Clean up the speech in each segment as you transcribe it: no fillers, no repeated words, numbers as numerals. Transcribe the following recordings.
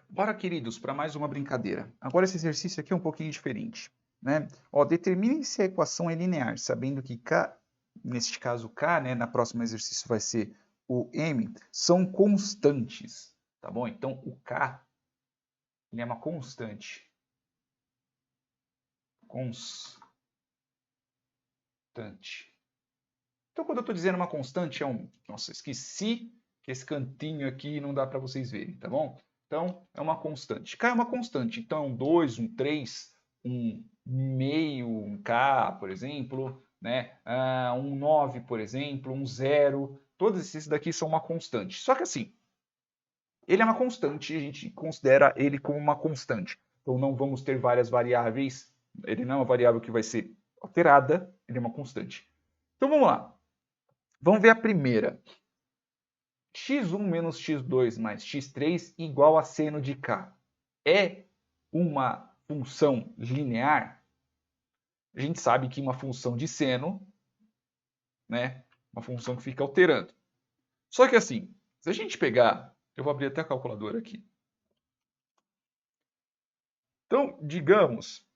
Bora, queridos, para mais uma brincadeira. Agora esse exercício aqui é um pouquinho diferente, né? Ó, determine se a equação é linear, sabendo que k, neste caso k, né, na próxima exercício vai ser o m, são constantes, tá bom? Então o k, ele é uma constante. Constante. Então quando eu estou dizendo uma constante é um... Nossa, esqueci que esse cantinho aqui não dá para vocês verem, tá bom? Então, é uma constante. K é uma constante. Então, é um 2, um 3, um meio, um K, por exemplo, né? Um 9, por exemplo, um 0. Todos esses daqui são uma constante. Só que assim, ele é uma constante e a gente considera ele como uma constante. Então, não vamos ter várias variáveis. Ele não é uma variável que vai ser alterada, ele é uma constante. Então, vamos lá. Vamos ver a primeira. x1 menos x2 mais x3 igual a seno de k. É uma função linear? A gente sabe que uma função de seno, né, uma função que fica alterando. Só que assim, se a gente pegar, eu vou abrir até a calculadora aqui. Então, digamos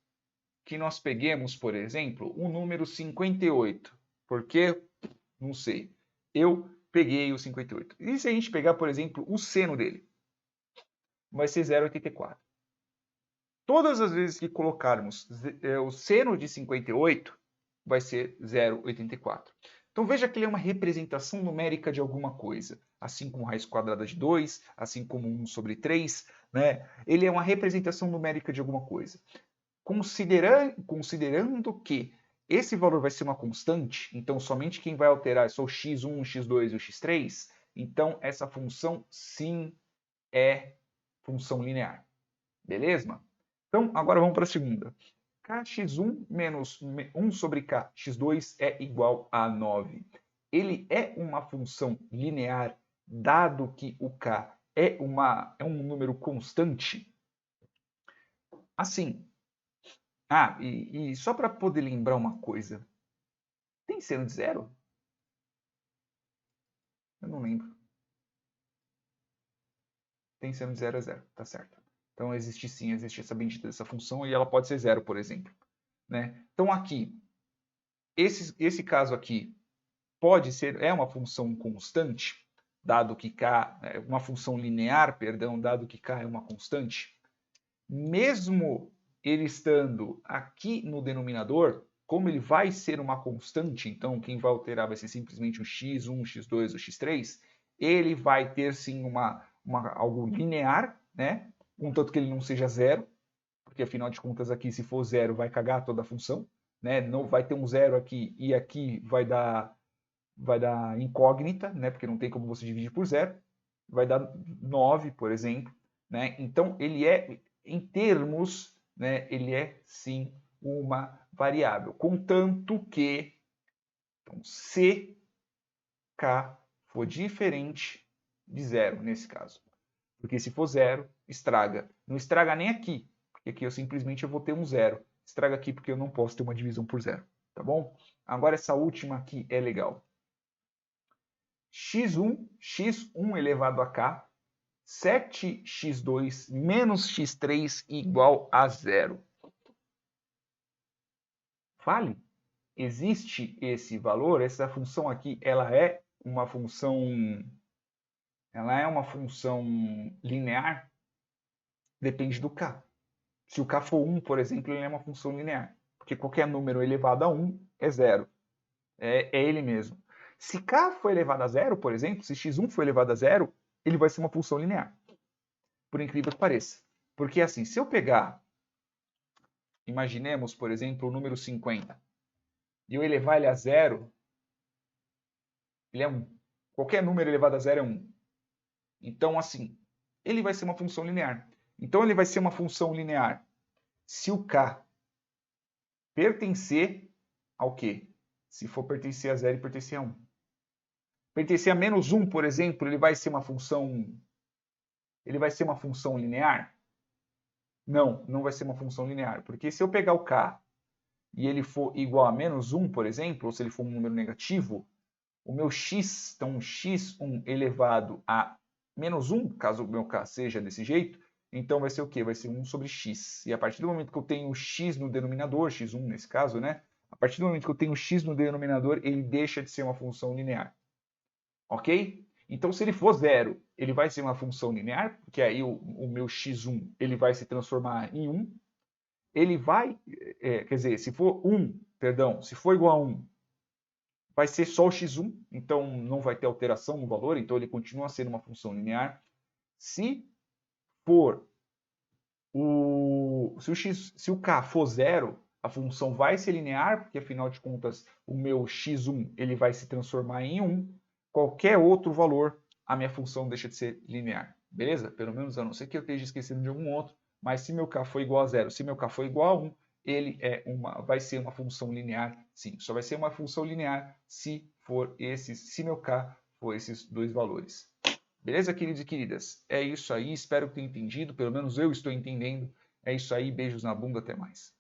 que nós peguemos, por exemplo, o número 58. Porque, não sei, eu peguei o 58. E se a gente pegar, por exemplo, o seno dele? Vai ser 0,84. Todas as vezes que colocarmos o seno de 58, vai ser 0,84. Então veja que ele é uma representação numérica de alguma coisa, assim como raiz quadrada de 2, assim como 1 sobre 3, né? Ele é uma representação numérica de alguma coisa. Considerando que esse valor vai ser uma constante, então somente quem vai alterar é só o x1, o x2 e o x3, então essa função sim é função linear. Beleza? Então, agora vamos para a segunda. Kx1 menos 1 sobre kx2 é igual a 9. Ele é uma função linear, dado que o k é um número constante? Assim, e só para poder lembrar uma coisa, tem seno de zero? Eu não lembro. Tem seno de zero é zero, tá certo. Então existe sim, existe essa bendita dessa função e ela pode ser zero, por exemplo. Né? Então aqui, esse caso aqui pode ser, é uma função constante, dado que k, é uma função linear, perdão, dado que k é uma constante. Mesmo ele estando aqui no denominador, como ele vai ser uma constante, então quem vai alterar vai ser simplesmente o x1, o x2, o x3, ele vai ter sim algo linear, né? Contanto que ele não seja zero, porque afinal de contas aqui se for zero vai cagar toda a função, né? Não vai ter um zero aqui e aqui vai dar incógnita, né? Porque não tem como você dividir por zero. Vai dar 9, por exemplo, né? Então ele é, em termos, né? Ele é sim uma variável, contanto que então, se k for diferente de zero nesse caso. Porque se for zero, estraga. Não estraga nem aqui, porque aqui eu simplesmente vou ter um zero. Estraga aqui porque eu não posso ter uma divisão por zero, tá bom? Agora essa última aqui é legal. x1 elevado a k, 7x2 menos x3 igual a zero. Fale, existe esse valor? Essa função aqui, ela é uma função linear? Depende do k. Se o k for 1, por exemplo, ele é uma função linear, porque qualquer número elevado a 1 é zero. É ele mesmo. Se k for elevado a zero, por exemplo, se x1 for elevado a zero, ele vai ser uma função linear. Por incrível que pareça. Porque assim, se eu pegar, imaginemos, por exemplo, o número 50, e eu elevar ele a zero, ele é 1. Qualquer número elevado a zero é 1. Então, assim, ele vai ser uma função linear. Então, ele vai ser uma função linear se o k pertencer ao quê? Se for pertencer a 0 e pertencer a 1. Pertencer a menos 1, por exemplo, ele vai ser uma função linear? Não, não vai ser uma função linear, porque se eu pegar o k e ele for igual a menos 1, por exemplo, ou se ele for um número negativo, o meu x, então x1 elevado a menos 1, caso o meu k seja desse jeito, Então vai ser o quê? Vai ser 1 sobre x. E a partir do momento que eu tenho x no denominador, x1 nesse caso, né? A partir do momento que eu tenho x no denominador, ele deixa de ser uma função linear. Ok? Então, se ele for zero, ele vai ser uma função linear, porque aí o meu x1 ele vai se transformar em 1. Ele vai, quer dizer, se for 1, perdão, se for igual a 1, vai ser só o x1, então não vai ter alteração no valor, então ele continua sendo uma função linear. Se for se o k for zero, a função vai ser linear, porque afinal de contas o meu x1 ele vai se transformar em 1. Qualquer outro valor, a minha função deixa de ser linear. Beleza? Pelo menos a não ser que eu esteja esquecendo de algum outro, mas se meu k for igual a zero, se meu k for igual a 1, ele vai ser uma função linear, sim. Só vai ser uma função linear se meu k for esses dois valores. Beleza, queridos e queridas? É isso aí, espero que tenham entendido, pelo menos eu estou entendendo. É isso aí, beijos na bunda, até mais.